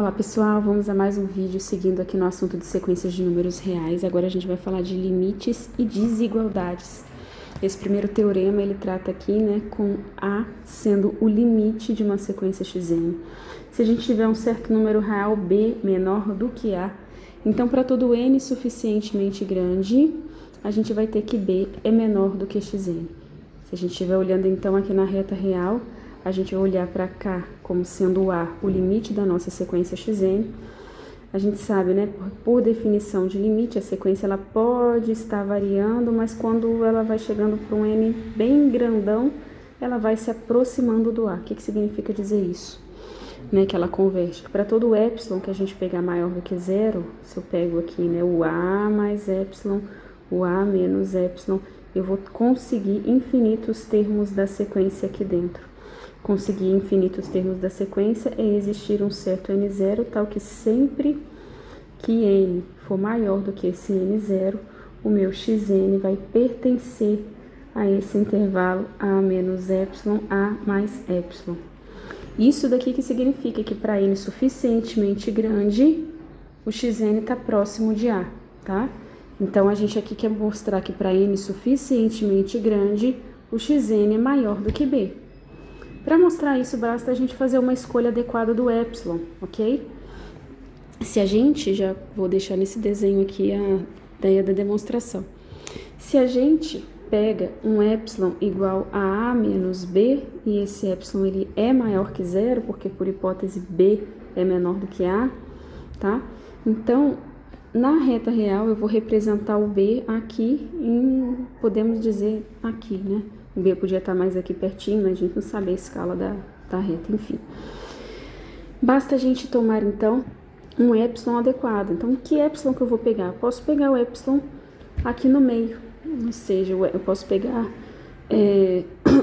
Olá pessoal, vamos a mais um vídeo seguindo aqui no assunto de sequências de números reais. Agora a gente vai falar de limites e desigualdades. Esse primeiro teorema ele trata aqui, com A sendo o limite de uma sequência xn. Se a gente tiver um certo número real B menor do que A, então para todo n suficientemente grande, a gente vai ter que B é menor do que xn. Se a gente estiver olhando então aqui na reta real, a gente vai olhar para cá como sendo o A, o limite da nossa sequência xn. A gente sabe, por definição de limite, a sequência ela pode estar variando, mas quando ela vai chegando para um n bem grandão, ela vai se aproximando do A. O que significa dizer isso? Que ela converte. Para todo epsilon que a gente pegar maior do que zero, se eu pego aqui o A mais epsilon, o A menos epsilon, eu vou conseguir infinitos termos da sequência aqui dentro. Conseguir infinitos termos da sequência é existir um certo n0, tal que sempre que n for maior do que esse n0, o meu xn vai pertencer a esse intervalo a menos epsilon, a mais epsilon. Isso daqui que significa que para n suficientemente grande, o xn está próximo de a, tá? Então, a gente aqui quer mostrar que para n suficientemente grande, o xn é maior do que b. Para mostrar isso, basta a gente fazer uma escolha adequada do epsilon, ok? Se a gente, já vou deixar nesse desenho aqui a ideia da demonstração. Se a gente pega um epsilon igual a menos b, e esse epsilon ele é maior que zero, porque por hipótese b é menor do que a, tá? Então, na reta real, eu vou representar o b aqui podemos dizer aqui, O B podia estar mais aqui pertinho, mas a gente não sabe a escala da reta, enfim. Basta a gente tomar, então, um epsilon adequado. Então, que epsilon que eu vou pegar? Eu posso pegar o epsilon aqui no meio, ou seja, eu posso pegar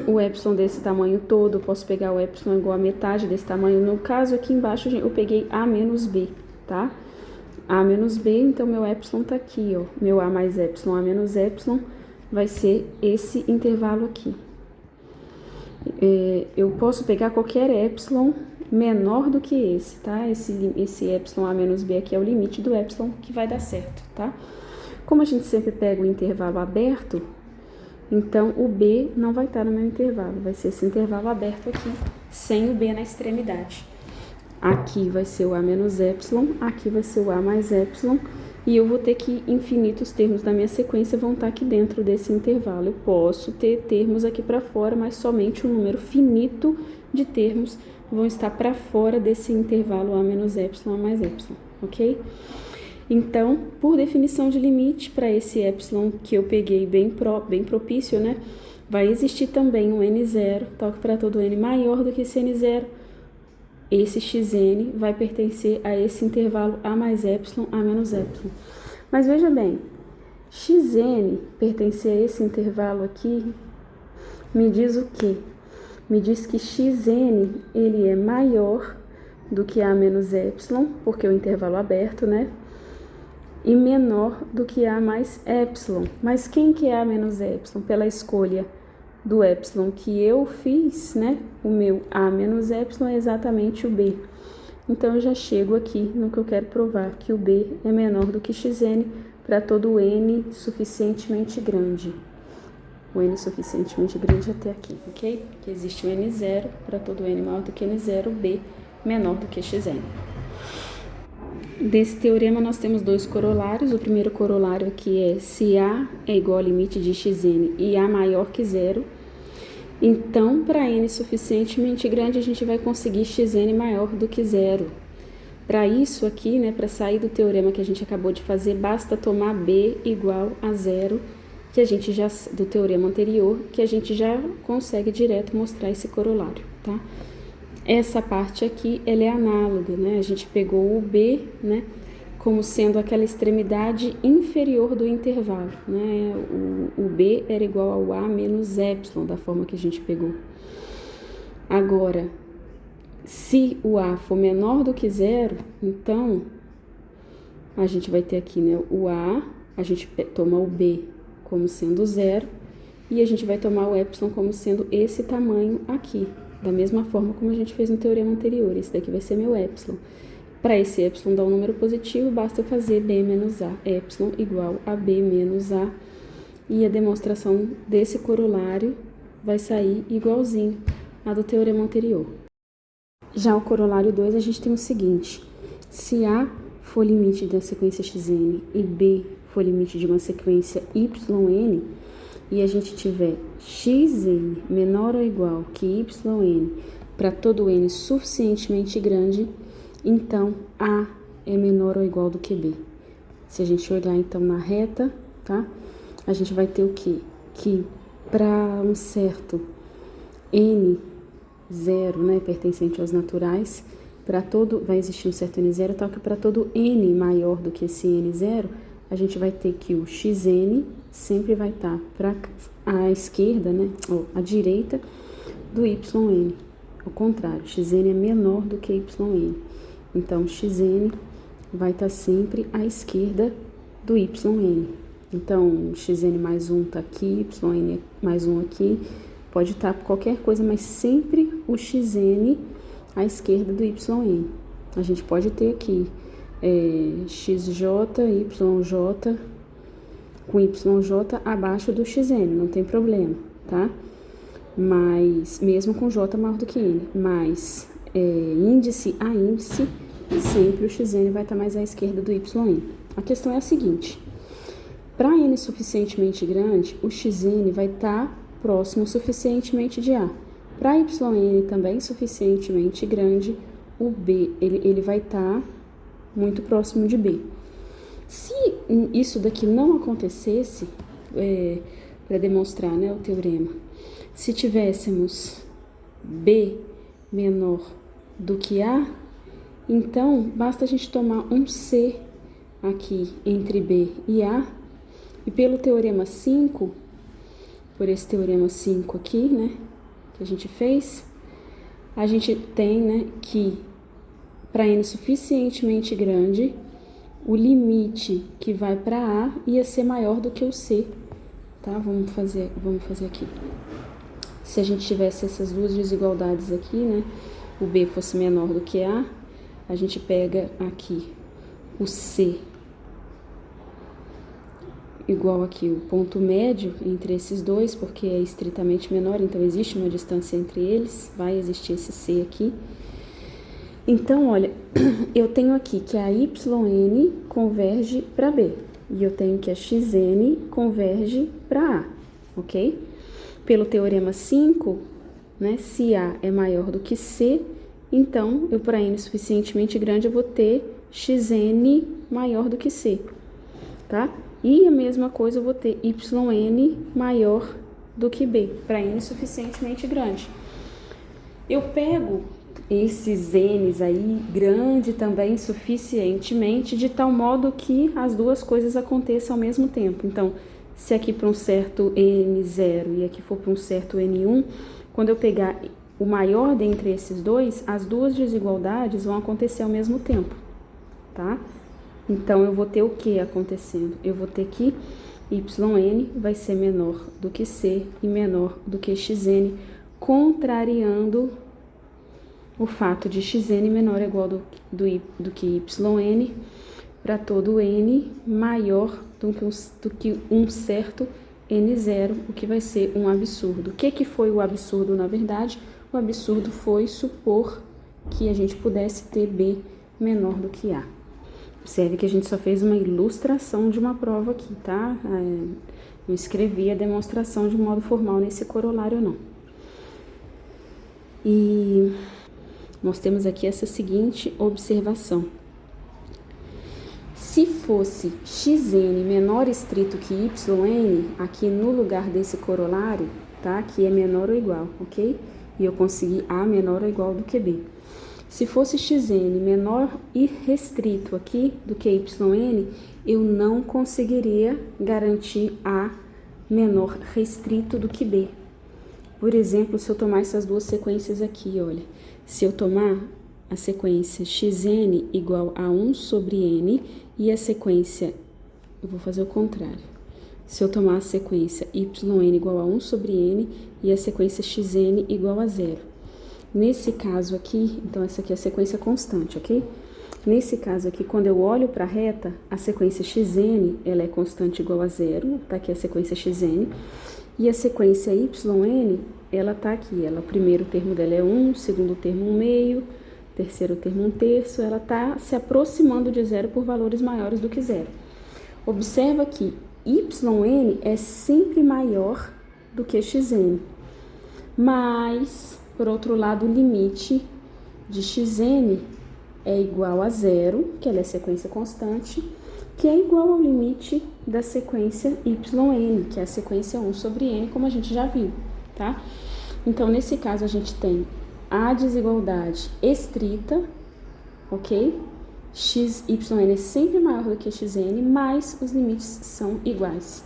o epsilon desse tamanho todo, eu posso pegar o epsilon igual a metade desse tamanho. No caso, aqui embaixo, eu peguei A menos B, tá? A menos B, então meu epsilon tá aqui, ó. Meu A mais epsilon, A menos epsilon, vai ser esse intervalo aqui. Eu posso pegar qualquer epsilon menor do que esse, tá? Esse epsilon A menos B aqui é o limite do epsilon que vai dar certo, tá? Como a gente sempre pega o intervalo aberto, então o B não vai estar no meu intervalo, vai ser esse intervalo aberto aqui, sem o B na extremidade. Aqui vai ser o A menos epsilon, aqui vai ser o A mais epsilon, e eu vou ter que infinitos termos da minha sequência vão estar aqui dentro desse intervalo. Eu posso ter termos aqui para fora, mas somente um número finito de termos vão estar para fora desse intervalo A menos epsilon, A mais epsilon, ok? Então, por definição de limite, para esse epsilon que eu peguei bem propício, vai existir também um n0, tal que para todo n maior do que esse n0, esse xn vai pertencer a esse intervalo A mais epsilon, A menos epsilon. Mas veja bem, xn pertencer a esse intervalo aqui, me diz o quê? Me diz que xn ele é maior do que A menos epsilon, porque é o intervalo aberto, e menor do que A mais epsilon. Mas quem que é A menos epsilon? Pela escolha do epsilon que eu fiz, o meu A menos epsilon é exatamente o B. Então, eu já chego aqui no que eu quero provar, que o B é menor do que xn para todo n suficientemente grande. O n suficientemente grande até aqui, ok? Que existe o n0, para todo n maior do que n0, B menor do que xn. Desse teorema, nós temos dois corolários. O primeiro corolário aqui é se A é igual ao limite de xn e A maior que zero, então, para n suficientemente grande, a gente vai conseguir xn maior do que zero. Para isso aqui, para sair do teorema que a gente acabou de fazer, basta tomar B igual a zero, que a gente já, do teorema anterior, que a gente já consegue direto mostrar esse corolário, tá? Essa parte aqui, ela é análoga, A gente pegou o B, como sendo aquela extremidade inferior do intervalo, O B era igual ao A menos epsilon, da forma que a gente pegou. Agora, se o A for menor do que zero, então, a gente vai ter aqui, o A, a gente toma o B como sendo zero, e a gente vai tomar o epsilon como sendo esse tamanho aqui, da mesma forma como a gente fez no teorema anterior. Esse daqui vai ser meu epsilon. Para esse epsilon dar um número positivo, basta eu fazer b menos a, epsilon igual a b menos a, e a demonstração desse corolário vai sair igualzinho à do teorema anterior. Já o corolário 2, a gente tem o seguinte: se A for limite da sequência xn e B for limite de uma sequência yn, e a gente tiver xn menor ou igual que yn para todo n suficientemente grande, então A é menor ou igual do que B. Se a gente olhar então na reta, tá? A gente vai ter o quê? Que para um certo n0, né, pertencente aos naturais, para todo, vai existir um certo n0, tal que para todo n maior do que esse n0, a gente vai ter que o xn sempre vai estar para a esquerda, né, ou à direita do yn. Ao contrário, xn é menor do que yn. Então, xn vai estar sempre à esquerda do yn. Então, xn mais 1 está aqui, yn mais 1 aqui, pode estar qualquer coisa, mas sempre o xn à esquerda do yn. A gente pode ter aqui xj, yj, com yj abaixo do xn, não tem problema, tá? Mas, mesmo com j maior do que n, mas índice a índice, sempre o xn vai estar mais à esquerda do yn. A questão é a seguinte: para n suficientemente grande, o xn vai estar próximo suficientemente de A. Para yn também suficientemente grande, o B ele vai estar muito próximo de B. Se isso daqui não acontecesse, para demonstrar, né, o teorema, se tivéssemos B menor do que A, então basta a gente tomar um C aqui entre B e A, e pelo teorema 5, por esse teorema 5 aqui, né, que a gente fez, a gente tem, né, que para n suficientemente grande, o limite que vai para A ia ser maior do que o C, tá? Vamos fazer aqui. Se a gente tivesse essas duas desigualdades aqui, né, o B fosse menor do que A gente pega aqui o C igual aqui o ponto médio entre esses dois, porque é estritamente menor, então existe uma distância entre eles, vai existir esse C aqui. Então, olha, eu tenho aqui que a yn converge para B, e eu tenho que a xn converge para A, ok? Pelo teorema 5, né, se A é maior do que C, então, eu para n suficientemente grande, eu vou ter xn maior do que C, tá? E a mesma coisa, eu vou ter yn maior do que B, para n suficientemente grande. Eu pego esses n's aí, grande também, suficientemente, de tal modo que as duas coisas aconteçam ao mesmo tempo. Então, se aqui para um certo n0 e aqui for para um certo n1, quando eu pegar o maior dentre esses dois, as duas desigualdades vão acontecer ao mesmo tempo, tá? Então, eu vou ter o que acontecendo? Eu vou ter que yn vai ser menor do que C e menor do que xn, contrariando o fato de xn menor ou igual do que yn para todo n maior do que um certo n0, o que vai ser um absurdo. O que foi o absurdo, na verdade? O absurdo foi supor que a gente pudesse ter B menor do que A. Observe que a gente só fez uma ilustração de uma prova aqui, tá? Não escrevi a demonstração de modo formal nesse corolário, não. E nós temos aqui essa seguinte observação. Se fosse xn menor estrito que yn, aqui no lugar desse corolário, tá? Que é menor ou igual, ok? E eu consegui A menor ou igual do que B. Se fosse xn menor e restrito aqui do que yn, eu não conseguiria garantir A menor restrito do que B. Por exemplo, se eu tomar essas duas sequências aqui, olha, se eu tomar a sequência xn igual a 1 sobre n e a sequência, eu vou fazer o contrário. Se eu tomar a sequência yn igual a 1 sobre n e a sequência xn igual a 0. Nesse caso aqui, então essa aqui é a sequência constante, ok? Nesse caso aqui, quando eu olho para a reta, a sequência xn, ela é constante igual a zero, tá aqui a sequência xn, e a sequência yn, ela tá aqui, o primeiro termo dela é 1, o segundo termo 1 meio, terceiro termo 1 terço, ela tá se aproximando de zero por valores maiores do que zero. Observa que yn é sempre maior do que xn, mas, por outro lado, o limite de xn é igual a zero, que ela é sequência constante, que é igual ao limite da sequência yn, que é a sequência 1 sobre n, como a gente já viu, tá? Então, nesse caso, a gente tem a desigualdade estrita, ok? Yn é sempre maior do que xn, mas os limites são iguais.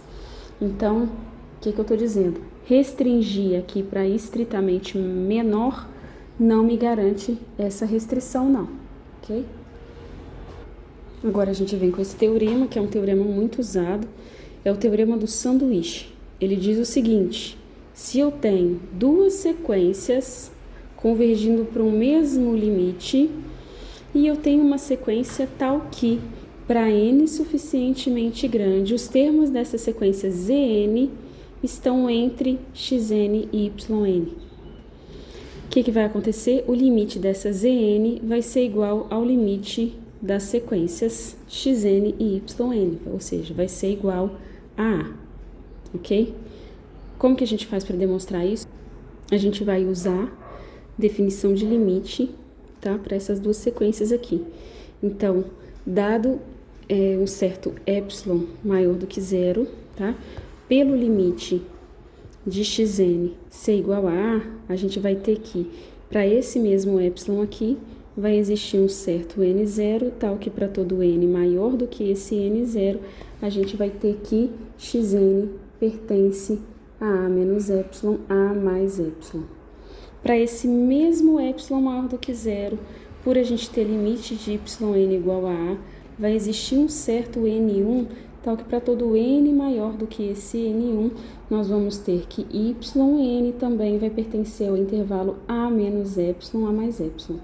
Então, o que eu estou dizendo? Restringir aqui para estritamente menor não me garante essa restrição, não, ok? Agora a gente vem com esse teorema, que é um teorema muito usado, é o teorema do sanduíche. Ele diz o seguinte: se eu tenho duas sequências convergindo para um mesmo limite, e eu tenho uma sequência tal que, para n suficientemente grande, os termos dessa sequência zn estão entre xn e yn. O que vai acontecer? O limite dessa zn vai ser igual ao limite das sequências xn e yn, ou seja, vai ser igual a A, ok? Como que a gente faz para demonstrar isso? A gente vai usar definição de limite, tá? Para essas duas sequências aqui. Então, dado um certo epsilon maior do que zero, tá? Pelo limite de xn ser igual a A gente vai ter que, para esse mesmo epsilon aqui, vai existir um certo n0, tal que para todo n maior do que esse n0, a gente vai ter que xn pertence a A menos epsilon, A mais epsilon. Para esse mesmo epsilon maior do que zero, por a gente ter limite de yn igual a A, vai existir um certo n1, tal que para todo n maior do que esse n1, nós vamos ter que yn também vai pertencer ao intervalo A menos epsilon, A mais epsilon.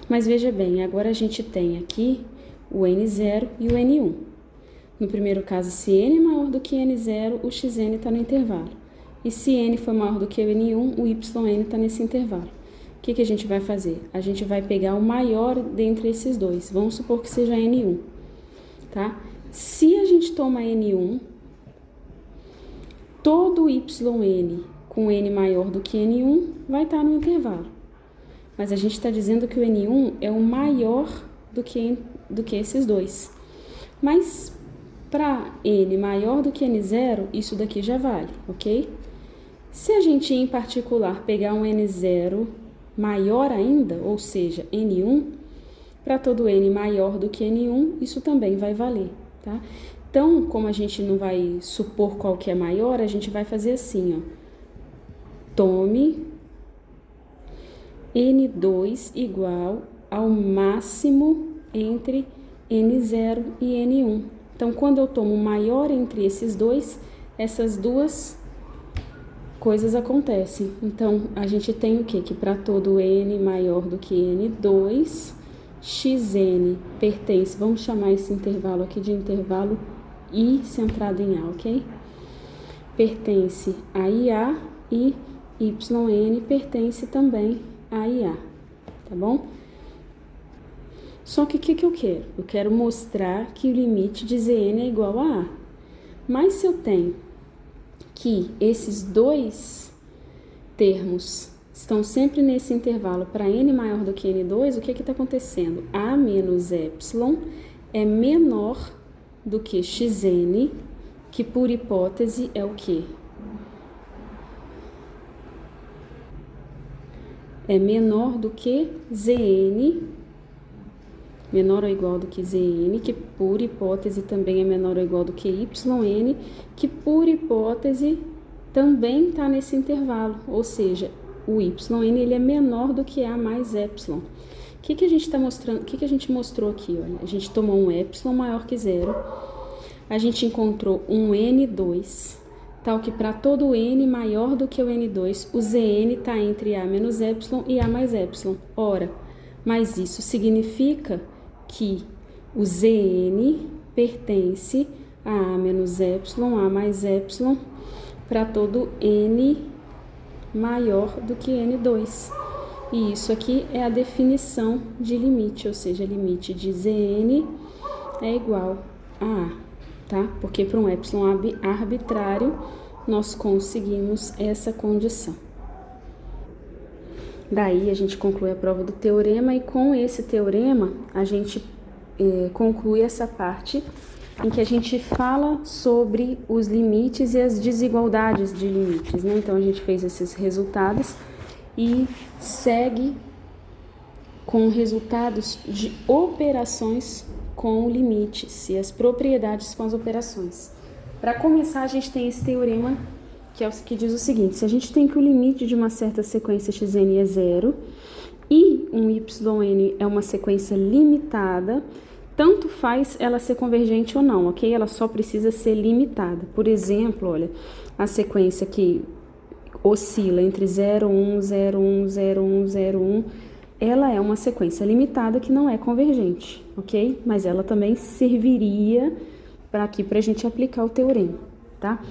Mas veja bem, agora a gente tem aqui o n0 e o n1. No primeiro caso, se n é maior do que n0, o xn está no intervalo. E se n for maior do que o n1, o yn está nesse intervalo. O que a gente vai fazer? A gente vai pegar o maior dentre esses dois. Vamos supor que seja n1, tá? Se a gente toma n1, todo yn com n maior do que n1 vai estar no intervalo. Mas a gente está dizendo que o n1 é o maior do que esses dois. Mas para n maior do que n0, isso daqui já vale, ok? Se a gente, em particular, pegar um n0 maior ainda, ou seja, n1, para todo n maior do que n1, isso também vai valer, tá? Então, como a gente não vai supor qual que é maior, a gente vai fazer assim, ó. Tome n2 igual ao máximo entre n0 e n1. Então, quando eu tomo o maior entre esses dois, essas duas coisas acontecem. Então, a gente tem o quê? Que para todo n maior do que n2, xn pertence, vamos chamar esse intervalo aqui de intervalo I centrado em A, ok? Pertence a IA e yn pertence também a IA, tá bom? Só que o que eu quero? Eu quero mostrar que o limite de Zn é igual a A. Mas se eu tenho que esses dois termos estão sempre nesse intervalo para n maior do que n2, o que está acontecendo? A menos epsilon é menor do que xn, que por hipótese é o quê? É menor do que Zn, menor ou igual do que Zn, que por hipótese também é menor ou igual do que Yn, que por hipótese também está nesse intervalo, ou seja, o Yn ele é menor do que A mais epsilon. O que a gente está mostrando? O que a gente mostrou aqui? Olha, a gente tomou um epsilon maior que zero, a gente encontrou um N2, tal que para todo n maior do que o n2, o Zn está entre A menos epsilon e A mais epsilon. Ora, mas isso significa que o Zn pertence a A menos epsilon, A mais epsilon, para todo N maior do que N2. E isso aqui é a definição de limite, ou seja, limite de Zn é igual a A, tá? Porque para um epsilon arbitrário, nós conseguimos essa condição. Daí a gente conclui a prova do teorema e com esse teorema a gente conclui essa parte em que a gente fala sobre os limites e as desigualdades de limites, né? Então a gente fez esses resultados e segue com resultados de operações com limites e as propriedades com as operações. Para começar, a gente tem esse teorema que é o que diz o seguinte: se a gente tem que o limite de uma certa sequência xn é zero e um yn é uma sequência limitada, tanto faz ela ser convergente ou não, ok? Ela só precisa ser limitada. Por exemplo, olha, a sequência que oscila entre 0, 1, 0, 1, 0, 1, 0, 1, ela é uma sequência limitada que não é convergente, ok? Mas ela também serviria para aqui para a gente aplicar o teorema, tá?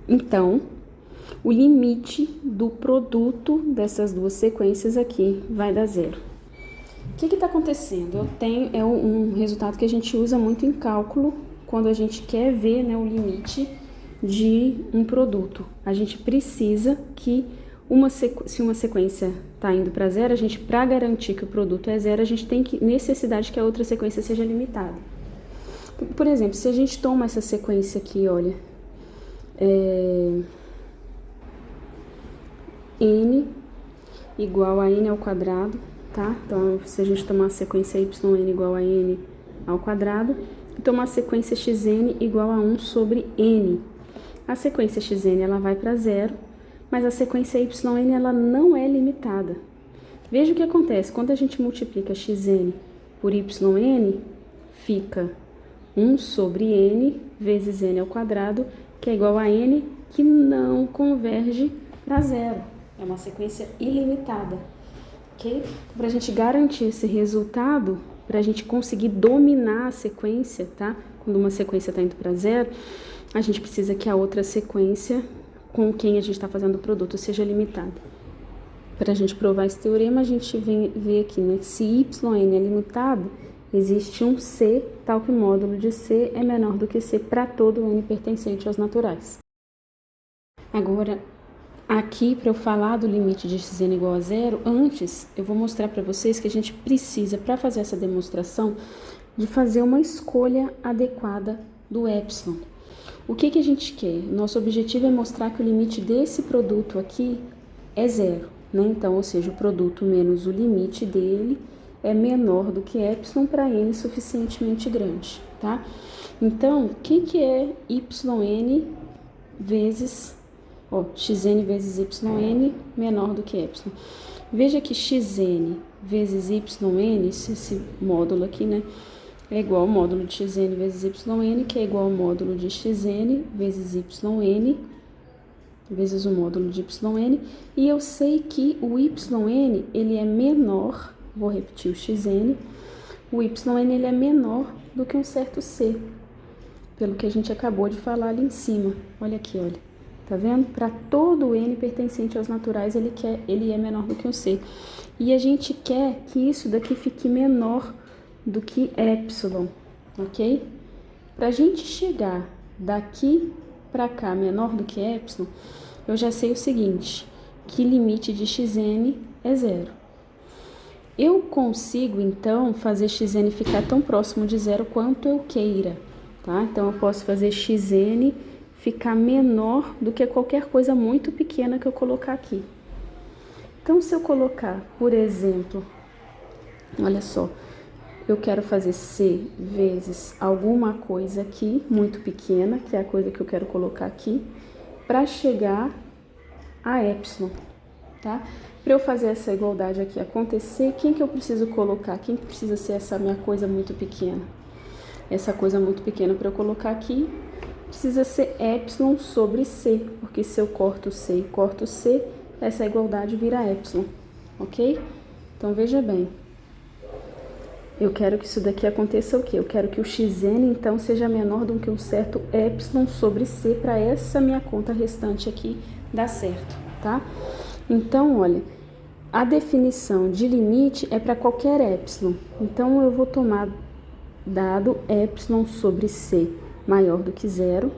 Então, o limite do produto dessas duas sequências aqui vai dar zero. O que está acontecendo? É um resultado que a gente usa muito em cálculo quando a gente quer ver, né, o limite de um produto. A gente precisa que se uma sequência está indo para zero, a gente, para garantir que o produto é zero, a gente tem necessidade que a outra sequência seja limitada. Por exemplo, se a gente toma essa sequência aqui, olha, n igual a n ao quadrado, tá? Então, se a gente tomar a sequência yn igual a n ao quadrado, e tomar a sequência xn igual a 1 sobre n. A sequência xn, ela vai para zero, mas a sequência yn, ela não é limitada. Veja o que acontece, quando a gente multiplica xn por yn, fica 1 sobre n vezes n ao quadrado, que é igual a n, que não converge para zero. É uma sequência ilimitada, ok? Para a gente garantir esse resultado, para a gente conseguir dominar a sequência, tá? Quando uma sequência está indo para zero, a gente precisa que a outra sequência com quem a gente está fazendo o produto seja limitada. Para a gente provar esse teorema, a gente vê aqui, né? Se yn é limitado, existe um C, tal que o módulo de C é menor do que C para todo n pertencente aos naturais. Agora, aqui, para eu falar do limite de xn igual a zero, antes eu vou mostrar para vocês que a gente precisa, para fazer essa demonstração, de fazer uma escolha adequada do epsilon. O que a gente quer? Nosso objetivo é mostrar que o limite desse produto aqui é zero, né? Então, ou seja, o produto menos o limite dele é menor do que epsilon para n suficientemente grande, tá? Então, o que é yn vezes, xn vezes yn menor do que epsilon? Veja que xn vezes yn, esse módulo aqui, né, é igual ao módulo de xn vezes yn, que é igual ao módulo de xn vezes yn, vezes o módulo de yn, e eu sei que o yn, ele é menor, vou repetir o xn, o yn ele é menor do que um certo c, pelo que a gente acabou de falar ali em cima. Olha aqui, olha, tá vendo? Para todo n pertencente aos naturais, ele é menor do que um c. E a gente quer que isso daqui fique menor do que epsilon, ok? Para a gente chegar daqui para cá menor do que epsilon, eu já sei o seguinte, que limite de xn é zero. Eu consigo, então, fazer xn ficar tão próximo de zero quanto eu queira, tá? Então, eu posso fazer xn ficar menor do que qualquer coisa muito pequena que eu colocar aqui. Então, se eu colocar, por exemplo, olha só, eu quero fazer c vezes alguma coisa aqui, muito pequena, que é a coisa que eu quero colocar aqui, para chegar a epsilon, tá? Para eu fazer essa igualdade aqui acontecer, quem que eu preciso colocar? Quem que precisa ser essa minha coisa muito pequena? Essa coisa muito pequena para eu colocar aqui precisa ser epsilon sobre c, porque se eu corto c e corto c, essa igualdade vira epsilon, ok? Então, veja bem. Eu quero que isso daqui aconteça o quê? Eu quero que o xn, então, seja menor do que um certo epsilon sobre c para essa minha conta restante aqui dar certo, tá? Então, olha, a definição de limite é para qualquer epsilon. Então, eu vou tomar dado epsilon sobre c maior do que zero.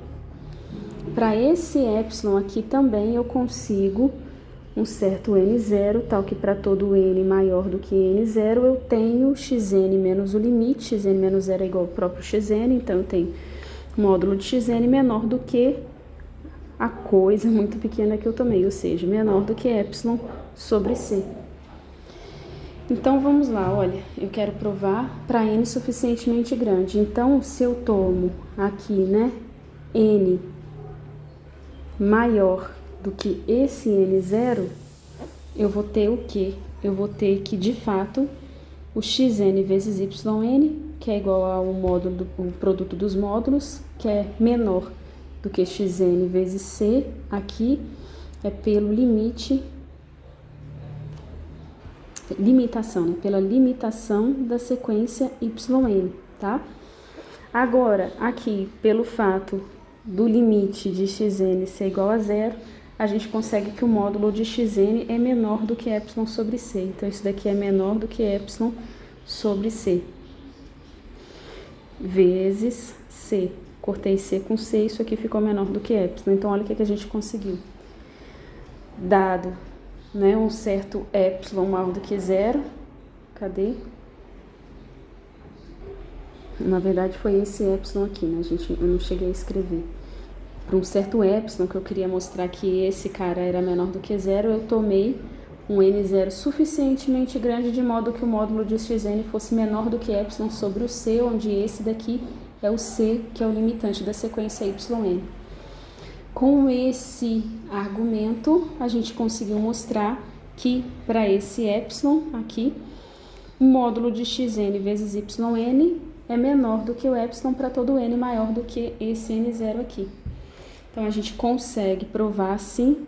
Para esse epsilon aqui também eu consigo um certo n0, tal que para todo n maior do que n0 eu tenho xn menos o limite, xn menos 0 é igual ao próprio xn, então eu tenho módulo de xn menor do que a coisa muito pequena que eu tomei, ou seja, menor do que epsilon sobre c. Então, vamos lá, olha, eu quero provar para n suficientemente grande. Então, se eu tomo aqui, né, n maior do que esse n0, eu vou ter o quê? Eu vou ter que, de fato, o xn vezes yn, que é igual ao módulo o produto dos módulos, que é menor do que xn vezes c, aqui é pelo limitação, né? Pela limitação da sequência yn, tá? Agora, aqui, pelo fato do limite de xn ser igual a zero, a gente consegue que o módulo de xn é menor do que epsilon sobre c. Então, isso daqui é menor do que epsilon sobre c. Vezes c. Cortei c com c, isso aqui ficou menor do que epsilon. Então, olha o que a gente conseguiu. Dado, né, um certo epsilon maior do que zero. Cadê? Na verdade, foi esse epsilon aqui, né? Eu não cheguei a escrever. Para um certo epsilon, que eu queria mostrar que esse cara era menor do que zero, eu tomei um n0 suficientemente grande de modo que o módulo de xn fosse menor do que epsilon sobre o c, onde esse daqui é o c, que é o limitante da sequência yn. Com esse argumento, a gente conseguiu mostrar que para esse epsilon aqui, o módulo de xn vezes yn é menor do que o epsilon para todo n maior do que esse n0 aqui. Então, a gente consegue provar, assim,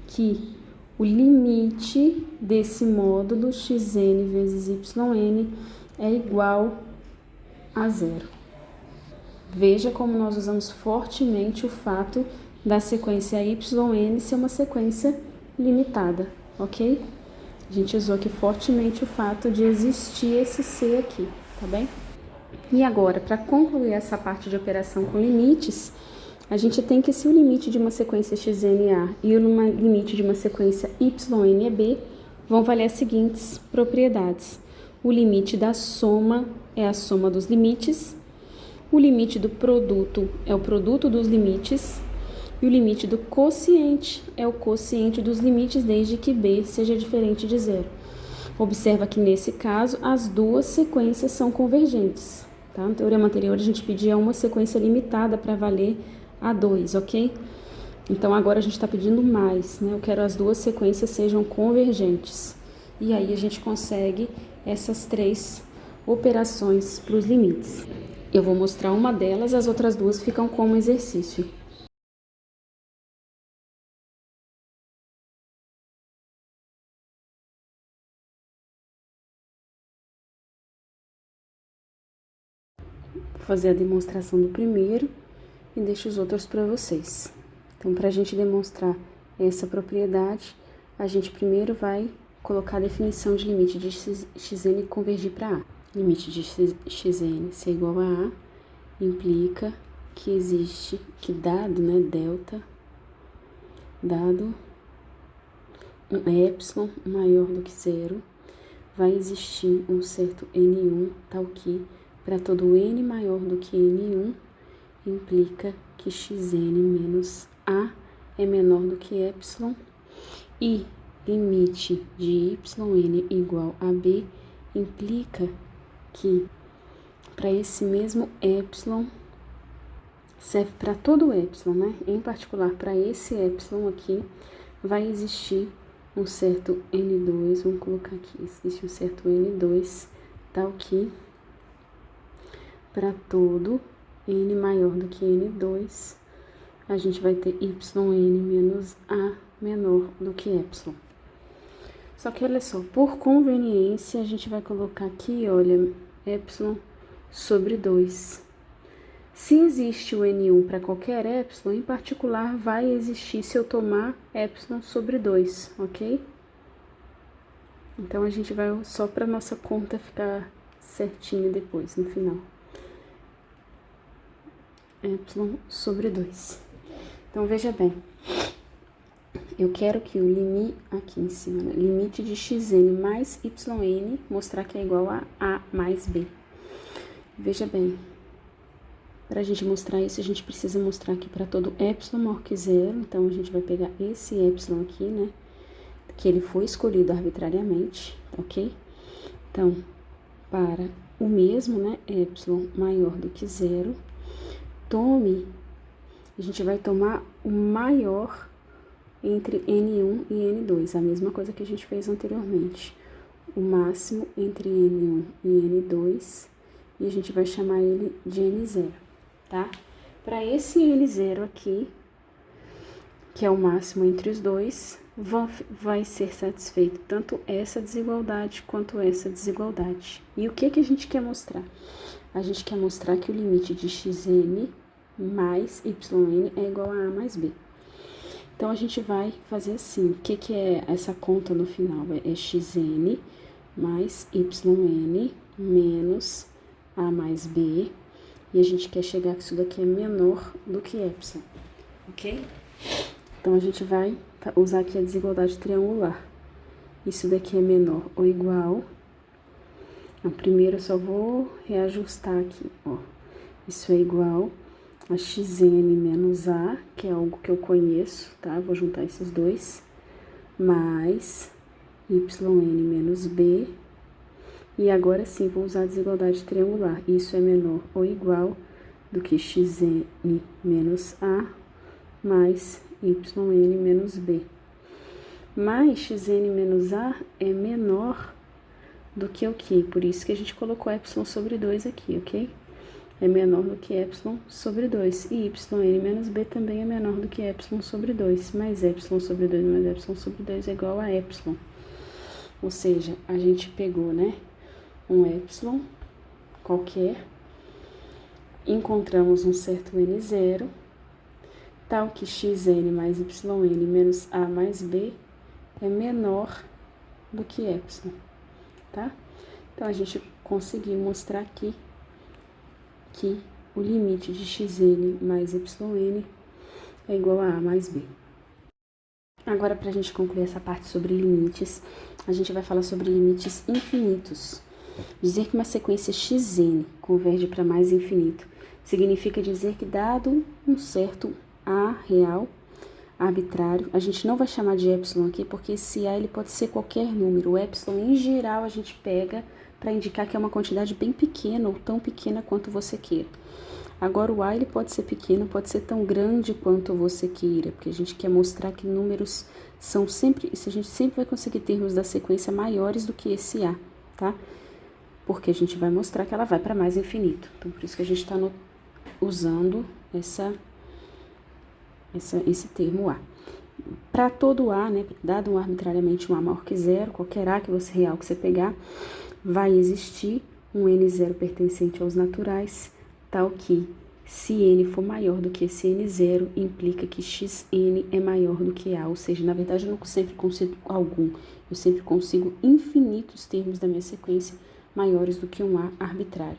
que o limite desse módulo xn vezes yn é igual a zero. Veja como nós usamos fortemente o fato da sequência yn ser uma sequência limitada, ok? A gente usou aqui fortemente o fato de existir esse c aqui, tá bem? E agora, para concluir essa parte de operação com limites, a gente tem que, se o limite de uma sequência xn é A e o limite de uma sequência yn é B, vão valer as seguintes propriedades. O limite da soma é a soma dos limites, o limite do produto é o produto dos limites, e o limite do quociente é o quociente dos limites desde que B seja diferente de zero. Observa que, nesse caso, as duas sequências são convergentes. Tá? No teorema anterior, a gente pedia uma sequência limitada para valer a 2, ok? Então, agora a gente está pedindo mais, né? Eu quero as duas sequências sejam convergentes. E aí, a gente consegue essas três operações para os limites. Eu vou mostrar uma delas, as outras duas ficam como exercício. Vou fazer a demonstração do primeiro e deixo os outros para vocês. Então, para a gente demonstrar essa propriedade, a gente primeiro vai colocar a definição de limite de xn convergir para A. Limite de xn ser igual a A implica que existe, que dado, né, delta, dado um epsilon maior do que zero, vai existir um certo n1 tal que, para todo n maior do que n1, implica que xn menos A é menor do que epsilon, e limite de yn igual a B implica que, para esse mesmo epsilon, serve para todo epsilon, né? Em particular, para esse epsilon aqui, vai existir um certo n2, vamos colocar aqui, existe um certo n2, tal que, para todo n maior do que n2, a gente vai ter yn menos A menor do que epsilon. Só que olha só, por conveniência, a gente vai colocar aqui, olha, epsilon sobre 2. Se existe o N1 para qualquer epsilon, em particular vai existir se eu tomar epsilon sobre 2, ok? Então, a gente vai só para nossa conta ficar certinha depois, no final. Epsilon sobre 2. Então, veja bem. Eu quero que o limite, aqui em cima, né, limite de xn mais yn, mostrar que é igual a mais b. Veja bem, para a gente mostrar isso, a gente precisa mostrar aqui para todo epsilon maior que zero. Então, a gente vai pegar esse epsilon aqui, né, que ele foi escolhido arbitrariamente, ok? Então, para o mesmo, né, epsilon maior do que zero, a gente vai tomar o maior entre N1 e N2, a mesma coisa que a gente fez anteriormente. O máximo entre N1 e N2, e a gente vai chamar ele de N0, tá? Para esse N0 aqui, que é o máximo entre os dois, vai ser satisfeito tanto essa desigualdade quanto essa desigualdade. E o que a gente quer mostrar? A gente quer mostrar que o limite de xn mais yn é igual a mais b. Então, a gente vai fazer assim, o que é essa conta no final? É xn mais yn menos a mais b, e a gente quer chegar que isso daqui é menor do que epsilon, ok? Então, a gente vai usar aqui a desigualdade triangular. Isso daqui é menor ou igual. Primeiro, eu só vou reajustar aqui, ó. Isso é igual a xn menos a, que é algo que eu conheço, tá? Vou juntar esses dois, mais yn menos b, e agora sim vou usar a desigualdade triangular. Isso é menor ou igual do que xn menos a mais yn menos b. Mais xn menos a é menor do que o quê? Por isso que a gente colocou epsilon sobre 2 aqui, ok? É menor do que epsilon sobre 2. E yn menos b também é menor do que epsilon sobre 2. Mas epsilon sobre 2 mais epsilon sobre 2 é igual a epsilon. Ou seja, a gente pegou, né, um epsilon qualquer, encontramos um certo n0, tal que xn mais yn menos a mais b é menor do que epsilon, tá? Então, a gente conseguiu mostrar aqui que o limite de xn mais yn é igual a mais b. Agora, para a gente concluir essa parte sobre limites, a gente vai falar sobre limites infinitos. Dizer que uma sequência xn converge para mais infinito significa dizer que, dado um certo a real, arbitrário, a gente não vai chamar de epsilon aqui, porque esse a ele pode ser qualquer número. O epsilon, em geral, a gente pega para indicar que é uma quantidade bem pequena ou tão pequena quanto você queira. Agora, o a ele pode ser pequeno, pode ser tão grande quanto você queira, porque a gente quer mostrar que números são sempre, a gente sempre vai conseguir termos da sequência maiores do que esse a, tá? Porque a gente vai mostrar que ela vai para mais infinito. Então, por isso que a gente está usando esse termo a. Para todo a, né, dado arbitrariamente um a maior que zero, qualquer a real que você pegar, vai existir um n0 pertencente aos naturais, tal que, se n for maior do que esse n0, implica que xn é maior do que a, ou seja, na verdade eu não sempre consigo algum, eu sempre consigo infinitos termos da minha sequência maiores do que um a arbitrário.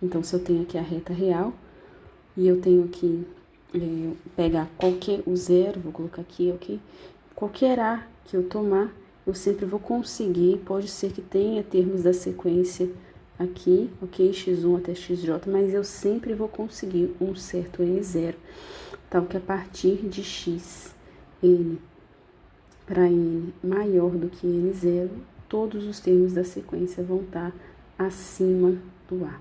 Então, se eu tenho aqui a reta real, e eu tenho que pegar o zero, vou colocar aqui, ok? Qualquer a que eu tomar, eu sempre vou conseguir, pode ser que tenha termos da sequência aqui, ok? x1 até xj, mas eu sempre vou conseguir um certo n0, tal que a partir de x, n para n maior do que n0, todos os termos da sequência vão estar acima do a,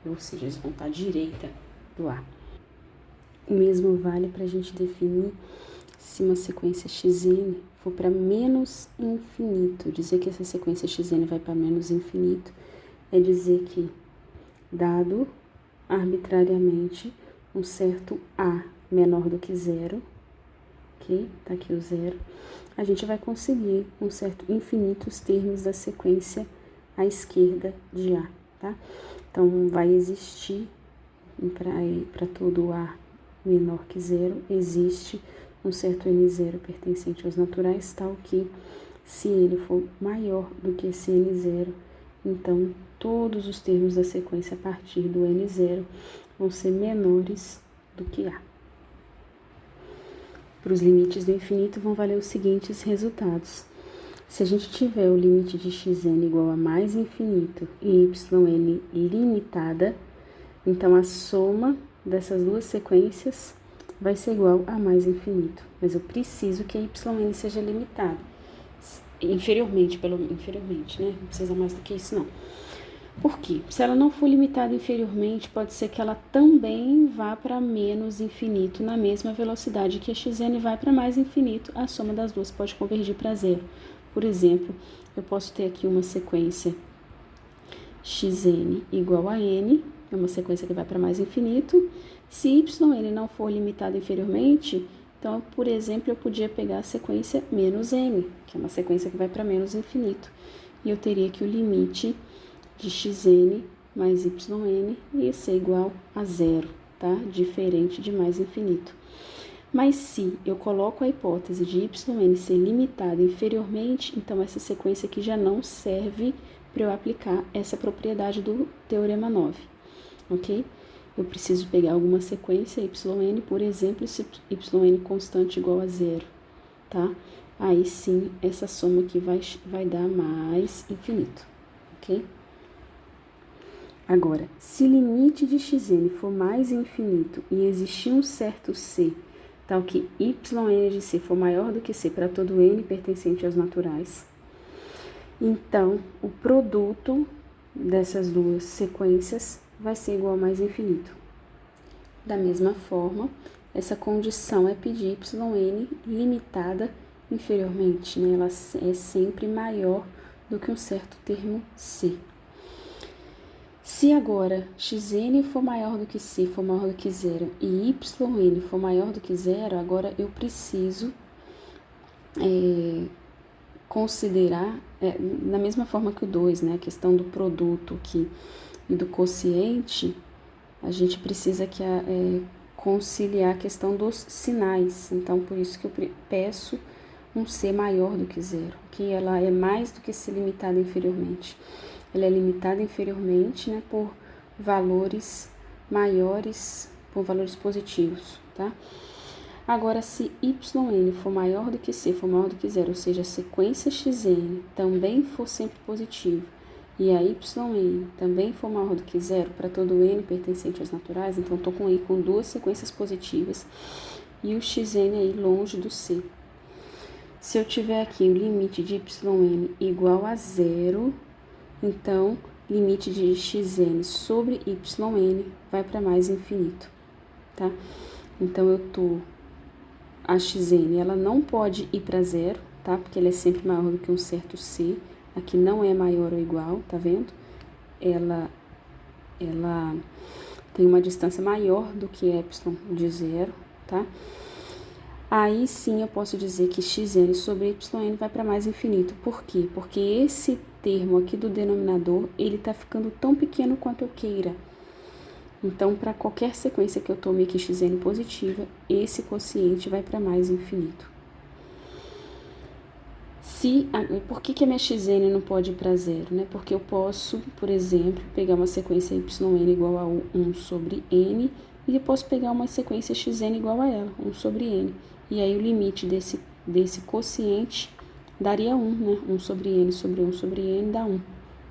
ou seja, eles vão estar à direita do a. O mesmo vale para a gente definir se uma sequência xn for para menos infinito. Dizer que essa sequência xn vai para menos infinito é dizer que, dado arbitrariamente um certo a menor do que zero, ok? Tá aqui o zero. A gente vai conseguir um certo infinito os termos da sequência à esquerda de A, tá? Então, vai existir, para todo A menor que zero, existe um certo N0 pertencente aos naturais, tal que, se ele for maior do que esse N0, então, todos os termos da sequência a partir do N0 vão ser menores do que A. Para os limites do infinito vão valer os seguintes resultados. Se a gente tiver o limite de xn igual a mais infinito e yn limitada, então a soma dessas duas sequências vai ser igual a mais infinito. Mas eu preciso que a yn seja limitada. Inferiormente, né? Não precisa mais do que isso, não. Por quê? Se ela não for limitada inferiormente, pode ser que ela também vá para menos infinito na mesma velocidade que a xn vai para mais infinito. A soma das duas pode convergir para zero. Por exemplo, eu posso ter aqui uma sequência xn igual a n, é uma sequência que vai para mais infinito. Se yn não for limitada inferiormente, então, por exemplo, eu podia pegar a sequência menos n, que é uma sequência que vai para menos infinito. E eu teria que o limite de xn mais yn ia ser igual a zero, tá? Diferente de mais infinito. Mas se eu coloco a hipótese de yn ser limitada inferiormente, então essa sequência aqui já não serve para eu aplicar essa propriedade do teorema 9, ok? Eu preciso pegar alguma sequência yn, por exemplo, se yn constante igual a zero, tá? Aí sim, essa soma aqui vai dar mais infinito, ok? Agora, se limite de xn for mais infinito e existir um certo c, tal que yn de c for maior do que c para todo n pertencente aos naturais, então o produto dessas duas sequências vai ser igual a mais infinito. Da mesma forma, essa condição é pedir yn limitada inferiormente, né? Ela é sempre maior do que um certo termo c. Se agora xn for maior do que c, for maior do que zero, e yn for maior do que zero, agora eu preciso considerar, da mesma forma que o 2, né, a questão do produto aqui e do quociente, a gente precisa conciliar a questão dos sinais. Então, por isso que eu peço um c maior do que zero, que ela é mais do que c limitada inferiormente. Ela é limitada inferiormente, né, por valores maiores, por valores positivos, tá? Agora, se yn for maior do que c, for maior do que zero, ou seja, a sequência xn também for sempre positiva, e a yn também for maior do que zero para todo n pertencente aos naturais, então estou com duas sequências positivas e o xn aí longe do c. Se eu tiver aqui o limite de yn igual a zero, então, limite de xn sobre yn vai para mais infinito, tá? Então, a xn, ela não pode ir para zero, tá? Porque ela é sempre maior do que um certo c. Aqui não é maior ou igual, tá vendo? Ela tem uma distância maior do que ε de zero, tá? Aí sim eu posso dizer que xn sobre yn vai para mais infinito. Por quê? Porque esse termo aqui do denominador, ele tá ficando tão pequeno quanto eu queira. Então, para qualquer sequência que eu tome aqui xn positiva, esse quociente vai para mais infinito. Por que a minha xn não pode ir para zero, né? Porque eu posso, por exemplo, pegar uma sequência yn igual a 1 sobre n, e eu posso pegar uma sequência xn igual a ela, 1 sobre n. E aí o limite desse quociente daria 1, né? 1 sobre n sobre 1 sobre n dá 1.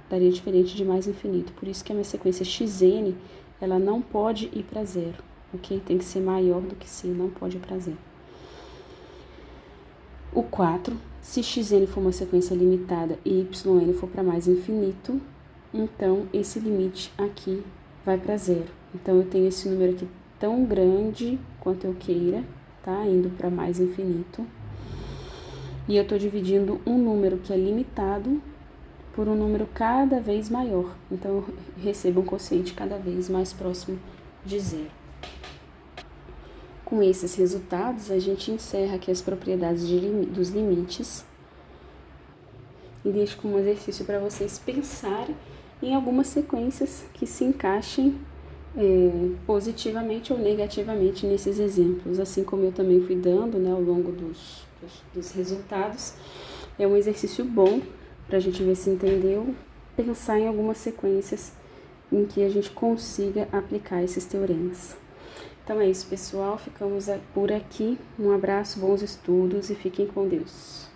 Daria diferente de mais infinito. Por isso que a minha sequência xn, ela não pode ir para zero, ok? Tem que ser maior do que c, não pode ir para zero. O 4, se xn for uma sequência limitada e yn for para mais infinito, então esse limite aqui vai para zero. Então, eu tenho esse número aqui tão grande quanto eu queira, tá? Indo para mais infinito. E eu estou dividindo um número que é limitado por um número cada vez maior. Então, eu recebo um quociente cada vez mais próximo de zero. Com esses resultados, a gente encerra aqui as propriedades dos limites e deixo como exercício para vocês pensarem em algumas sequências que se encaixem positivamente ou negativamente nesses exemplos, assim como eu também fui dando, né, ao longo dos resultados. É um exercício bom para a gente ver se entendeu, pensar em algumas sequências em que a gente consiga aplicar esses teoremas. Então é isso, pessoal. Ficamos por aqui. Um abraço, bons estudos e fiquem com Deus.